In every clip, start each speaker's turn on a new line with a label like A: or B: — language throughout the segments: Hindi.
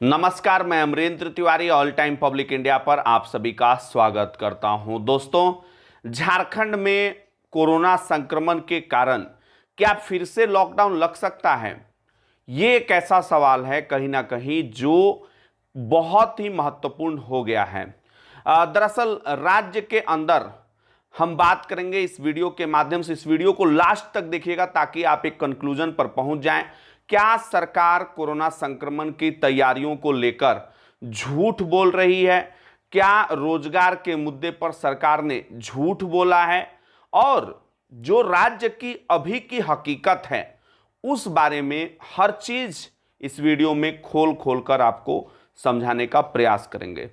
A: नमस्कार, मैं Amrendra Tiwari all time public India पर आप सभी का स्वागत करता हूं। दोस्तों, झारखंड में कोरोना संक्रमण के कारण क्या फिर से लॉकडाउन लग सकता है? ये एक ऐसा सवाल है कहीं ना कहीं जो बहुत ही महत्वपूर्ण हो गया है। दरअसल राज्य के अंदर हम बात करेंगे इस वीडियो के माध्यम से। इस वीडियो को लास्ट तक देखिएगा ताकि आप एक कंक्लूजन पर पहुंच जाएं। क्या सरकार कोरोना संक्रमण की तैयारियों को लेकर झूठ बोल रही है? क्या रोजगार के मुद्दे पर सरकार ने झूठ बोला है? और जो राज्य की अभी की हकीकत है उस बारे में हर चीज इस वीडियो में खोल खोल कर आपको समझाने का प्रयास करेंगे।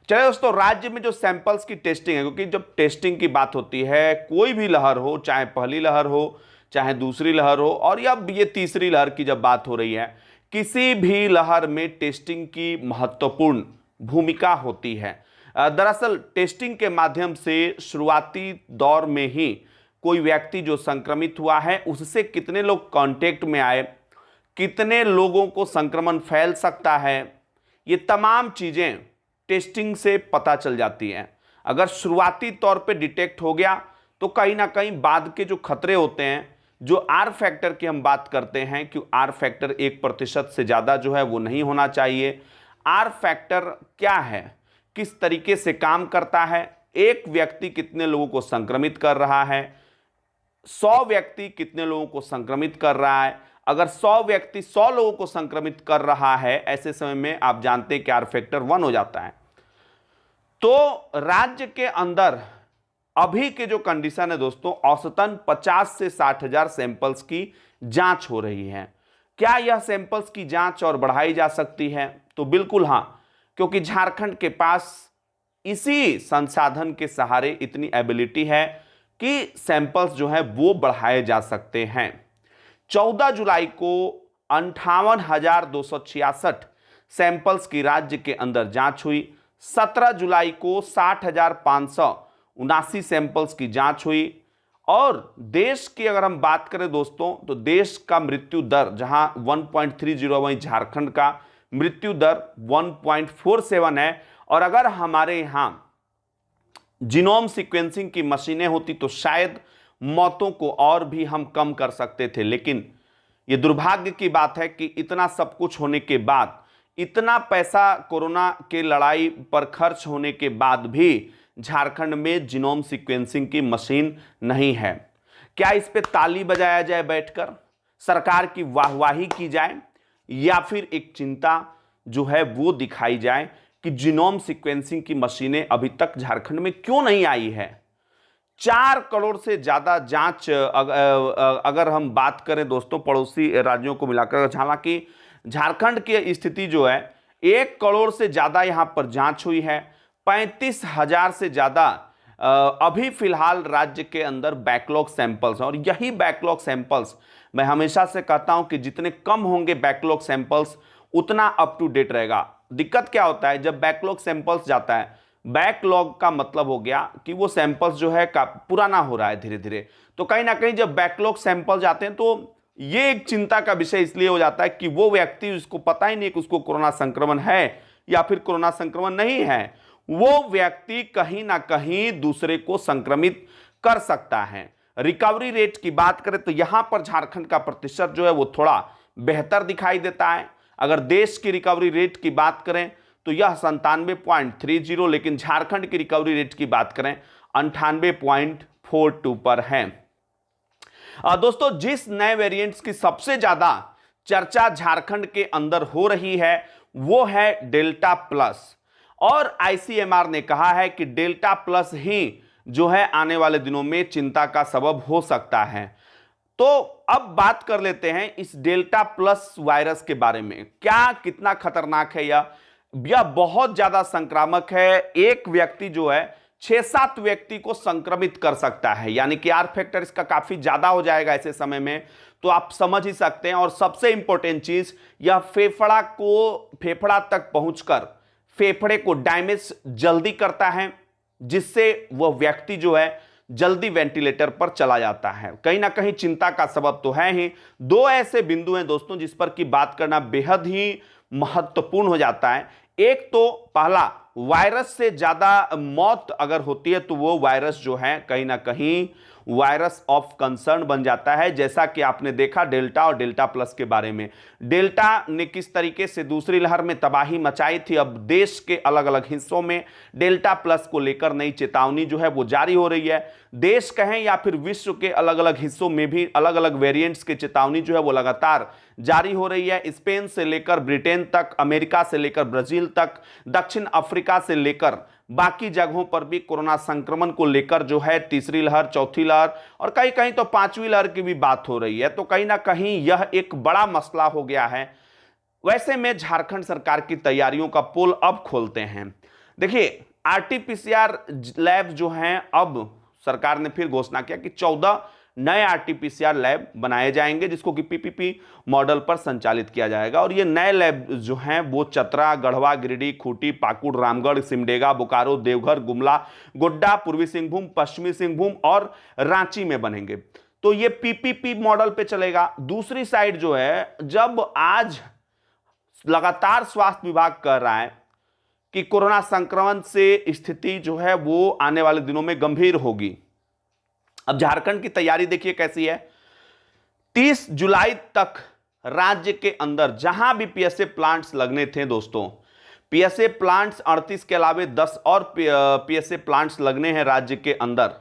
A: चलिए दोस्तों, राज्य में जो सैंपल्स की टेस्टिंग है, क्योंकि जब टेस्टिंग की बात होती है, कोई भी लहर हो, चाहे पहली लहर हो, चाहे दूसरी लहर हो, और या ये तीसरी लहर की जब बात हो रही है, किसी भी लहर में टेस्टिंग की महत्वपूर्ण भूमिका होती है। दरअसल टेस्टिंग के माध्यम से शुरुआती दौर में ही कोई व्यक्ति जो संक्रमित हुआ है उससे कितने लोग कांटेक्ट में आए, कितने लोगों को संक्रमण फैल सकता है, ये तमाम चीजें टेस्टिंग से पता चल जाती हैं। अगर शुरुआती तौर पे डिटेक्ट हो गया तो कहीं ना कहीं बाद के जो खतरे होते हैं, जो आर फैक्टर की हम बात करते हैं कि आर फैक्टर 1% से ज़्यादा जो है वो नहीं होना चाहिए। आर फैक्टर क्या है, किस तरीके से काम करता है, एक व्यक्ति कितने लोगों को संक्रमित कर रहा है, 100 व्यक्ति कितने लोगों को संक्रमित कर रहा है। अगर 100 व्यक्ति 100 लोगों को संक्रमित कर रहा है, ऐसे समय में आप जानते हैं कि आर फैक्टर 1 हो जाता है। तो राज्य के अंदर अभी के जो कंडीशन है दोस्तों, औसतन 50 से 60 हजार सैंपल्स की जांच हो रही है। क्या यह सैंपल्स की जांच और बढ़ाई जा सकती है? तो बिल्कुल हां, क्योंकि झारखंड के पास इसी संसाधन के सहारे इतनी एबिलिटी है कि सैंपल्स जो है वो बढ़ाए जा सकते हैं। 14 जुलाई को 58,266 सैंपल्स की राज्य के अंदर जांच हुई। 17 जुलाई को 60,579 सैंपल्स की जांच हुई। और देश की अगर हम बात करें दोस्तों, तो देश का मृत्यु दर जहां 1.30, वहीं झारखंड का मृत्यु दर 1.47 है। और अगर हमारे यहां जीनोम सीक्वेंसिंग की मशीनें होती तो शायद मौतों को और भी हम कम कर सकते थे। लेकिन यह दुर्भाग्य की बात है कि इतना सब कुछ होने के बाद, इतना पैसा कोरोना के लड़ाई पर खर्च होने के बाद भी झारखंड में जीनोम सीक्वेंसिंग की मशीन नहीं है। क्या इस पे ताली बजाया जाए बैठकर, सरकार की वाहवाही की जाए, या फिर एक चिंता जो है वो दिखाई जाए कि जीनोम सीक्वेंसिंग की मशीनें अभी तक झारखंड में क्यों नहीं आई है? 4 करोड़ से ज्यादा जांच अगर हम बात करें दोस्तों पड़ोसी राज्यों को मिलाकर, हालांकि झारखंड की स्थिति जो है 1 करोड़ से ज्यादा यहां पर जांच हुई है। 35,000 से ज्यादा अभी फिलहाल राज्य के अंदर बैकलॉग सैंपल्स हैं। और यही बैकलॉग सैंपल्स, मैं हमेशा से कहता हूं कि जितने कम होंगे बैकलॉग सैंपल्स उतना अप टू डेट रहेगा। दिक्कत क्या होता है, जब बैकलॉग सैंपल्स जाता है, बैकलॉग का मतलब हो गया कि वो सैंपल्स जो है पुराना हो रहा है धीरे धीरे। तो कहीं ना कहीं जब बैकलॉग सैंपल जाते हैं तो ये एक चिंता का विषय इसलिए हो जाता है कि वो व्यक्ति, उसको पता ही नहीं कि उसको कोरोना संक्रमण है या फिर कोरोना संक्रमण नहीं है, वो व्यक्ति कहीं ना कहीं दूसरे को संक्रमित कर सकता है। रिकवरी रेट की बात करें तो यहां पर झारखंड का प्रतिशत जो है वो थोड़ा बेहतर दिखाई देता है। अगर देश की रिकवरी रेट की बात करें तो यह 97.30, लेकिन झारखंड की रिकवरी रेट की बात करें 98.42 पर है। दोस्तों, जिस नए वेरिएंट्स की सबसे ज्यादा चर्चा झारखंड के अंदर हो रही है वो है डेल्टा प्लस। और आईसीएमआर ने कहा है कि डेल्टा प्लस ही जो है आने वाले दिनों में चिंता का सबब हो सकता है। तो अब बात कर लेते हैं इस डेल्टा प्लस वायरस के बारे में। क्या, कितना खतरनाक है यह बहुत ज्यादा संक्रामक है। एक व्यक्ति जो है 6-7 व्यक्ति को संक्रमित कर सकता है, यानी कि आर फैक्टर इसका काफी ज्यादा हो जाएगा ऐसे समय में। तो आप समझ ही सकते हैं। और सबसे इंपॉर्टेंट चीज, यह फेफड़ा तक पहुंचकर फेफड़े को डैमेज जल्दी करता है, जिससे वह व्यक्ति जो है जल्दी वेंटिलेटर पर चला जाता है। कहीं ना कहीं चिंता का सबब तो है ही। 2 ऐसे बिंदु हैं दोस्तों जिस पर की बात करना बेहद ही महत्वपूर्ण हो जाता है। एक तो पहला, वायरस से ज्यादा मौत अगर होती है तो वो वायरस जो है कहीं ना कहीं वायरस ऑफ कंसर्न बन जाता है, जैसा कि आपने देखा डेल्टा और डेल्टा प्लस के बारे में। डेल्टा ने किस तरीके से दूसरी लहर में तबाही मचाई थी, अब देश के अलग अलग हिस्सों में डेल्टा प्लस को लेकर नई चेतावनी जो है वो जारी हो रही है। देश कहें या फिर विश्व के अलग अलग हिस्सों में भी अलग अलग वेरिएंट्स की चेतावनी जो है वो लगातार जारी हो रही है। स्पेन से लेकर ब्रिटेन तक, अमेरिका से लेकर ब्राजील तक, दक्षिण अफ्रीका से लेकर बाकी जगहों पर भी कोरोना संक्रमण को लेकर जो है तीसरी लहर, चौथी लहर और कहीं कहीं तो पांचवी लहर की भी बात हो रही है। तो कहीं ना कहीं यह एक बड़ा मसला हो गया है। वैसे में झारखंड सरकार की तैयारियों का पोल अब खोलते हैं। देखिए, आरटीपीसीआर लैब जो हैं, अब सरकार ने फिर घोषणा किया कि 14 नए आरटीपीसीआर लैब बनाए जाएंगे, जिसको कि पीपीपी मॉडल पर संचालित किया जाएगा। और ये नए लैब जो हैं वो चतरा, गढ़वा, गिरिडीह, खूंटी, पाकुड़, रामगढ़, सिमडेगा, बोकारो, देवघर, गुमला, गोड्डा, पूर्वी सिंहभूम, पश्चिमी सिंहभूम और रांची में बनेंगे। तो ये पीपीपी मॉडल पे चलेगा। दूसरी साइड जो है, जब आज लगातार स्वास्थ्य विभाग कह रहा है कि कोरोना संक्रमण से स्थिति जो है वो आने वाले दिनों में गंभीर होगी। अब झारखंड की तैयारी देखिए कैसी है। 30 जुलाई तक राज्य के अंदर जहां भी पीएसए प्लांट्स लगने थे दोस्तों, पीएसए प्लांट्स 38 के अलावे 10 और पीएसए प्लांट्स लगने हैं राज्य के अंदर।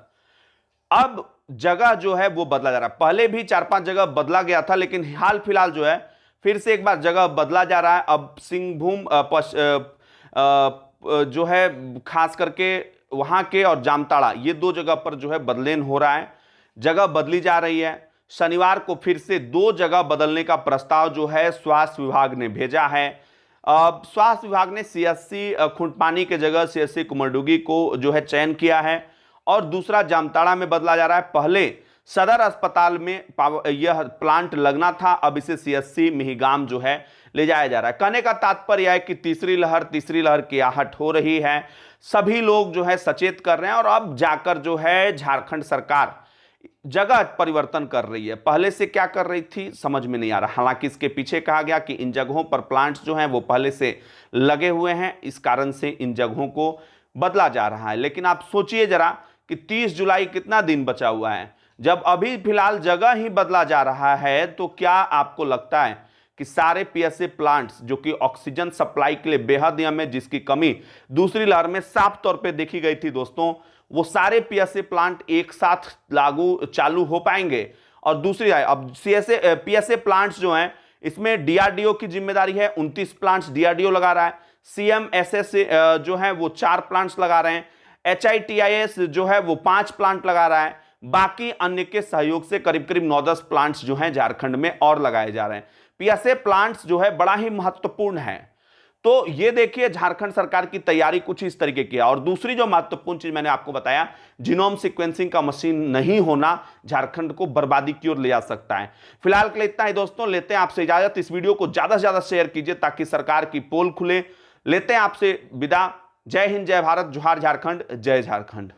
A: अब जगह जो है वो बदला जा रहा है। पहले भी 4-5 जगह बदला गया था, लेकिन हाल फिलहाल जो है फिर से एक बार जगह बदला जा रहा है। अब सिंहभूम जो है खास करके वहां के और जामताड़ा, ये 2 जगह पर जो है बदलेन हो रहा है, जगह बदली जा रही है। शनिवार को फिर से 2 जगह बदलने का प्रस्ताव जो है स्वास्थ्य विभाग ने भेजा है। स्वास्थ्य विभाग ने सीएससी खुंटपानी के जगह सीएससी कुमरडुगी को जो है चयन किया है और दूसरा जामताड़ा में बदला जा रहा है। पहले सदर अस्पताल में यह प्लांट लगना था, अब इसे सीएससी मिहिगाम जो है ले जाया जा रहा है। कहने का तात्पर्य है कि तीसरी लहर की आहट हो रही है, सभी लोग जो है सचेत कर रहे हैं और अब जाकर जो है झारखंड सरकार जगह परिवर्तन कर रही है। पहले से क्या कर रही थी समझ में नहीं आ रहा। हालांकि इसके पीछे कहा गया कि इन जगहों पर प्लांट्स जो हैं वो पहले से लगे हुए हैं, इस कारण से इन जगहों को बदला जा रहा है। लेकिन आप सोचिए जरा कि 30 जुलाई कितना दिन बचा हुआ है, जब अभी फिलहाल जगह ही बदला जा रहा है, तो क्या आपको लगता है कि सारे पीएसए प्लांट्स जो कि ऑक्सीजन सप्लाई के लिए बेहद अहम है, जिसकी कमी दूसरी लहर में साफ तौर पे देखी गई थी दोस्तों, वो सारे पीएसए प्लांट एक साथ चालू हो पाएंगे? और दूसरी अब पीएसए प्लांट्स जो हैं, इसमें डीआरडीओ की जिम्मेदारी है। 29 प्लांट्स डीआरडीओ लगा रहा है। सीएमएसएस जो है वो 4 प्लांट्स लगा रहे हैं। HITIS जो है वो 5 प्लांट लगा रहा है। बाकी अन्य के सहयोग से करीब करीब 9-10 प्लांट्स जो हैं झारखंड में और लगाए जा रहे हैं। पीएसए प्लांट्स जो है बड़ा ही महत्वपूर्ण है। तो ये देखिए झारखंड सरकार की तैयारी कुछ इस तरीके की है। और दूसरी जो महत्वपूर्ण चीज मैंने आपको बताया, जीनोम सीक्वेंसिंग का मशीन नहीं होना झारखंड को बर्बादी की ओर ले जा सकता है। फिलहाल के लिए इतना ही दोस्तों, लेते हैं आपसे इजाजत। इस वीडियो को ज्यादा से ज्यादा शेयर कीजिए ताकि सरकार की पोल खुले। लेते हैं आपसे विदा। जय हिंद, जय भारत, जोहार झारखंड, जय झारखंड।